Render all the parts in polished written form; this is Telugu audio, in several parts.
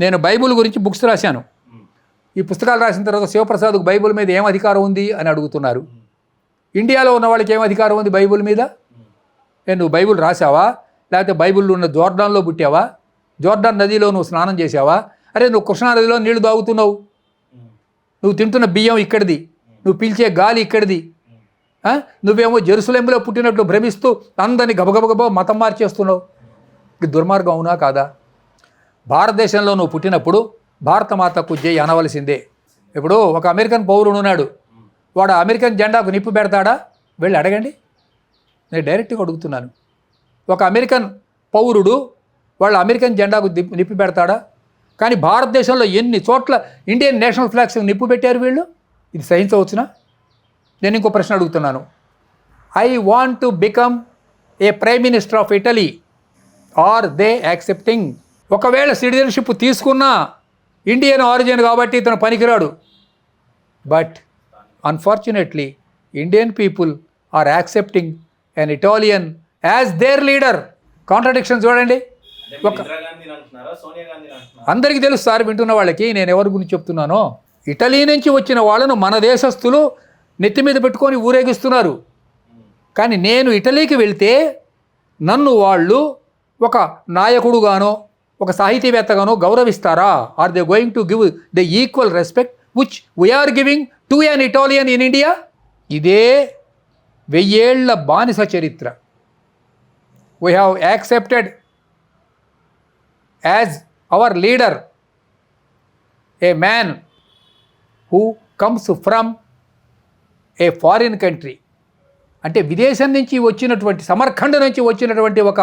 నేను బైబిల్ గురించి బుక్స్ రాశాను. ఈ పుస్తకాలు రాసిన తర్వాత శివప్రసాద్కు బైబిల్ మీద ఏం అధికారం ఉంది అని అడుగుతున్నారు. ఇండియాలో ఉన్న వాళ్ళకి ఏం అధికారం ఉంది బైబిల్ మీద? నువ్వు బైబిల్ రాసావా? లేకపోతే బైబిల్లో ఉన్న జోర్డాన్లో పుట్టావా? జోర్డాన్ నదిలో నువ్వు స్నానం చేసావా? అరే నువ్వు కృష్ణానదిలో నీళ్లు తాగుతున్నావు, నువ్వు తింటున్న బియ్యం ఇక్కడిది, నువ్వు పీల్చే గాలి ఇక్కడిది. నువ్వేమో జెరూసలేంలో పుట్టినట్లు భ్రమిస్తూ అందరినీ గబగబగబ మతం మార్చేస్తున్నావు. ఇది దుర్మార్గం అవునా కాదా? భారతదేశంలో నువ్వు పుట్టినప్పుడు భారతమాతకు జై అనవలసిందే. ఇప్పుడు ఒక అమెరికన్ పౌరుడు ఉన్నాడు, వాడు అమెరికన్ జెండాకు నిప్పు పెడతాడా? వెళ్ళి అడగండి, నేను డైరెక్ట్గా అడుగుతున్నాను. ఒక అమెరికన్ పౌరుడు వాళ్ళు అమెరికన్ జెండాకు నిప్పు పెడతాడా? కానీ భారతదేశంలో ఎన్ని చోట్ల ఇండియన్ నేషనల్ ఫ్లాగ్స్ నిప్పు పెట్టారు వీళ్ళు. ఇది సహించవచ్చునా? నేను ఇంకో ప్రశ్న అడుగుతున్నాను. I want to become a prime minister of Italy, are they accepting? ఒకవేళ సిటిజన్షిప్ తీసుకున్నా ఇండియన్ ఆరిజిన్ కాబట్టి ఇతను పనికిరాడు. But unfortunately Indian people are accepting an Italian as their leader. Contradiction చూడండి. అందరికీ తెలుసు సార్, వింటున్న వాళ్ళకి నేను ఎవరి గురించి చెప్తున్నానో. ఇటలీ నుంచి వచ్చిన వాళ్ళను మన దేశస్తులు నెత్తి మీద పెట్టుకొని ఊరేగిస్తున్నారు. కానీ నేను ఇటలీకి వెళ్తే నన్ను వాళ్ళు ఒక నాయకుడుగానో ఒక సాహితీవేత్తగానో గౌరవిస్తారా? Are they going to give the equal respect which we are giving to an Italian in India? ఇదే 1000 ఏళ్ల బానిస చరిత్ర. We have accepted as our leader a man who comes from a foreign country. అంటే విదేశం నుంచి వచ్చినటువంటి, సమర్ఖండ్ నుంచి వచ్చినటువంటి ఒక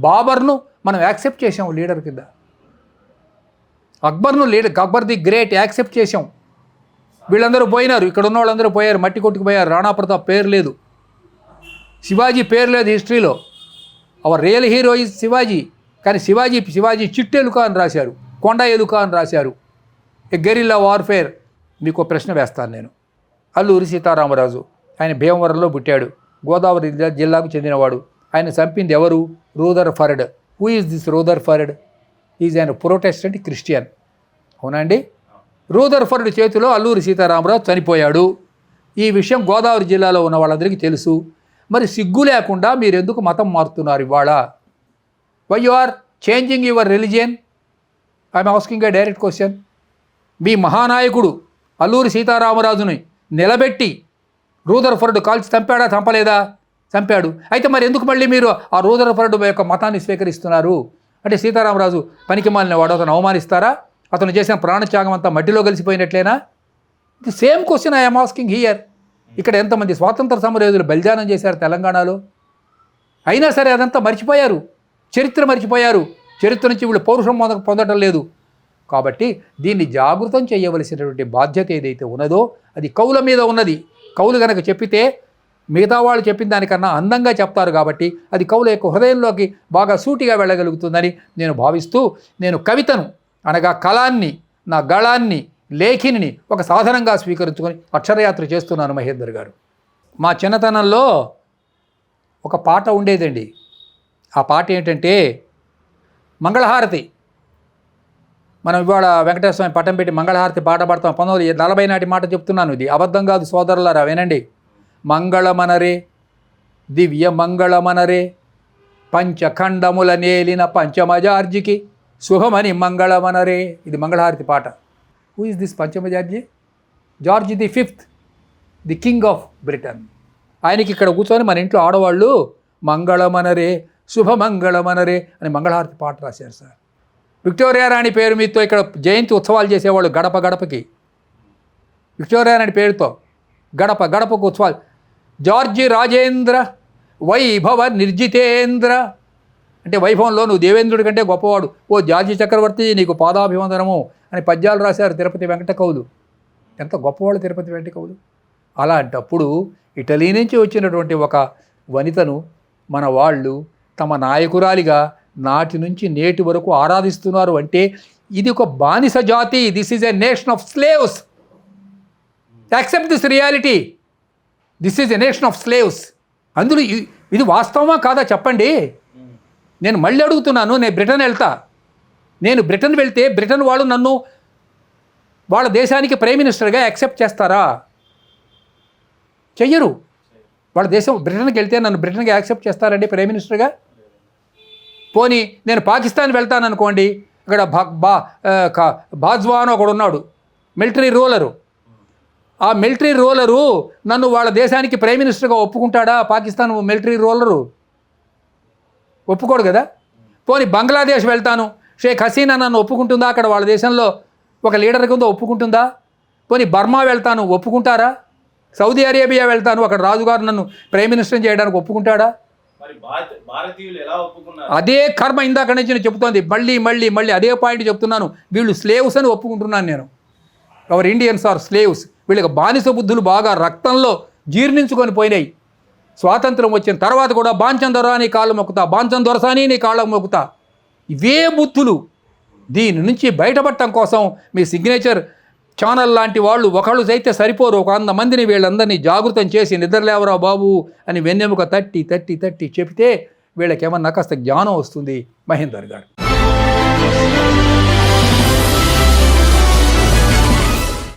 బాబర్ను మనం యాక్సెప్ట్ చేసాం లీడర్ కింద. అక్బర్ను leader, Akbar the great accept చేసాం. వీళ్ళందరూ పోయినారు, ఇక్కడ ఉన్న వాళ్ళందరూ పోయారు, మట్టి కొట్టుకుపోయారు. రాణా ప్రతాప్ పేరు లేదు, శివాజీ పేరు లేదు హిస్టరీలో. Hour real hero is Shivaji. కానీ శివాజీ చిట్టు ఎలుక అని రాశారు, కొండ ఎలుక అని రాశారు. ఏ గెరిల్లా వార్ఫేర్. మీకు ప్రశ్న వేస్తాను నేను. అల్లూరి సీతారామరాజు, ఆయన భీమవరంలో పుట్టాడు, గోదావరి జిల్లాకు చెందినవాడు. ఆయన చంపింది ఎవరు? Rutherford. Who is this Rutherford? Is ఆయన ప్రొటెస్టెంట్ క్రిస్టియన్. అవునండి. రూదర్ఫర్డ్ చేతిలో అల్లూరి సీతారామరాజు చనిపోయాడు. ఈ విషయం గోదావరి జిల్లాలో ఉన్న వాళ్ళందరికీ తెలుసు. మరి సిగ్గు లేకుండా మీరు ఎందుకు మతం మారుతున్నారు ఇవాళ? Why you are changing your religion? I'm asking a direct question. మీ మహానాయకుడు అల్లూరి సీతారామరాజుని నిలబెట్టి రూదర్ఫర్డ్ కాల్చి చంపాడా, చంపలేదా? చంపాడు. అయితే మరి ఎందుకు మళ్ళీ మీరు ఆ రూదర్ఫర్డ్ యొక్క మతాన్ని స్వీకరిస్తున్నారు? అంటే సీతారామరాజు పనికి మాలిన వాడు, అతను అవమానిస్తారా? అతను చేసిన ప్రాణత్యాగం అంతా మట్టిలో కలిసిపోయినట్లేనా? The same question I'm asking here. ఇక్కడ ఎంతమంది స్వాతంత్ర సమరయోధులు బలిదానం చేశారు తెలంగాణలో. అయినా సరే అదంతా మర్చిపోయారు, చరిత్ర మర్చిపోయారు. చరిత్ర నుంచి వీళ్ళు పౌరుషం పొందటం లేదు. కాబట్టి దీన్ని జాగృతం చేయవలసినటువంటి బాధ్యత ఏదైతే ఉన్నదో అది కవుల మీద ఉన్నది. కవులు కనుక చెప్పితే మిగతా వాళ్ళు చెప్పిన దానికన్నా అందంగా చెప్తారు. కాబట్టి అది కవుల యొక్క హృదయంలోకి బాగా సూటిగా వెళ్ళగలుగుతుందని నేను భావిస్తూ, నేను కవితను అనగా కళాన్ని, నా గళాన్ని, లేఖిని ఒక సాధనంగా స్వీకరించుకొని అక్షరయాత్ర చేస్తున్నాను. మహేందర్ గారు, మా చిన్నతనంలో ఒక పాట ఉండేదండి. ఆ పాట ఏంటంటే మంగళహారతి. మనం ఇవాళ వెంకటేశ్వర స్వామి పట్టం పెట్టి మంగళహారతి పాట పాడతాం. 1940 నాటి మాట చెప్తున్నాను, ఇది అబద్ధం కాదు సోదరులారా, వినండి. మంగళమనరే దివ్య మంగళమనరే పంచఖండముల నేలిన పంచమజార్జికి శుభమని మంగళమనరే. ఇది మంగళహారతి పాట. హూ ఇస్ దిస్ పంచమజార్జి? George the 5th, the king of Britain. ఆయనకి ఇక్కడ కూర్చొని మన ఇంట్లో ఆడవాళ్ళు మంగళమనరే శుభమంగళమనరే అని మంగళహారతి పాట రాశారు సార్. విక్టోరియా రాణి పేరు మీతో ఇక్కడ జయంతి ఉత్సవాలు చేసేవాళ్ళు గడప గడపకి. విక్టోరియా రాణి పేరుతో గడప గడపకు ఉత్సవాలు. జార్జి రాజేంద్ర వైభవ నిర్జితేంద్ర అంటే వైభవంలో నువ్వు దేవేంద్రుడి కంటే గొప్పవాడు. ఓ జార్జి చక్రవర్తి నీకు పాదాభివందనము అని పద్యాలు రాశారు తిరుపతి వెంకట కవులు. ఎంత గొప్పవాళ్ళు తిరుపతి వెంకట కవులు. అలాంటప్పుడు ఇటలీ నుంచి వచ్చినటువంటి ఒక వనితను మన వాళ్ళు తమ నాయకురాలిగా నాటి నుంచి నేటి వరకు ఆరాధిస్తున్నారు. అంటే ఇది ఒక బానిస జాతి. This is a nation of slaves. Accept this reality. This is a nation of slaves. అందులో ఇది వాస్తవమా కాదా చెప్పండి. నేను మళ్ళీ అడుగుతున్నాను. నేను బ్రిటన్ వెళ్తా, నేను బ్రిటన్ వెళ్తే బ్రిటన్ వాళ్ళు నన్ను వాళ్ళ దేశానికి ప్రైమ్ మినిస్టర్గా యాక్సెప్ట్ చేస్తారా? చెయ్యరు. వాళ్ళ దేశం బ్రిటన్కి వెళ్తే నన్ను బ్రిటన్కి యాక్సెప్ట్ చేస్తారండి ప్రైమ్ మినిస్టర్గా? పోనీ నేను పాకిస్తాన్ వెళ్తాను అనుకోండి, ఇక్కడ బాజ్వాన్ ఒకడు ఉన్నాడు, మిలిటరీ రూలరు. ఆ మిలిటరీ రూలరు నన్ను వాళ్ళ దేశానికి ప్రైమ్ మినిస్టర్గా ఒప్పుకుంటాడా? పాకిస్తాన్ మిలిటరీ రూలరు ఒప్పుకోడు కదా. పోనీ బంగ్లాదేశ్ వెళ్తాను, షేక్ హసీనా నన్ను ఒప్పుకుంటుందా? అక్కడ వాళ్ళ దేశంలో ఒక లీడర్ కింద ఒప్పుకుంటుందా? పోనీ బర్మా వెళ్తాను, ఒప్పుకుంటారా? సౌదీ అరేబియా వెళ్తాను, అక్కడ రాజుగారు నన్ను ప్రైమ్ మినిస్టర్ చేయడానికి ఒప్పుకుంటాడా? అదే కర్మ ఇందాక నుంచి నేను చెప్తోంది. మళ్ళీ మళ్ళీ మళ్ళీ అదే పాయింట్ చెప్తున్నాను. వీళ్ళు స్లేవ్స్ అని ఒప్పుకుంటున్నాను నేను. Our Indians are slaves. వీళ్ళకి బానిస బుద్ధులు బాగా రక్తంలో జీర్ణించుకొని పోయినాయి. స్వాతంత్రం వచ్చిన తర్వాత కూడా బాంచన్ దొర నీ కాళ్ళు మొక్కుతా, బాంచన్ దొరసాని నీ కాళ్ళకు మొక్కుతా, ఇవే బుద్ధులు. దీని నుంచి బయటపడటం కోసం మీ సిగ్నేచర్ ఛానల్ లాంటి వాళ్ళు ఒకళ్ళు అయితే సరిపోరు. ఒక 100 మందిని వీళ్ళందరినీ జాగృతం చేసి నిద్రలేవరా బాబు అని వెన్నెముక తట్టి తట్టి తట్టి చెప్తే వీళ్ళకేమన్నా కాస్త జ్ఞానం వస్తుంది. మహేందర్ గారు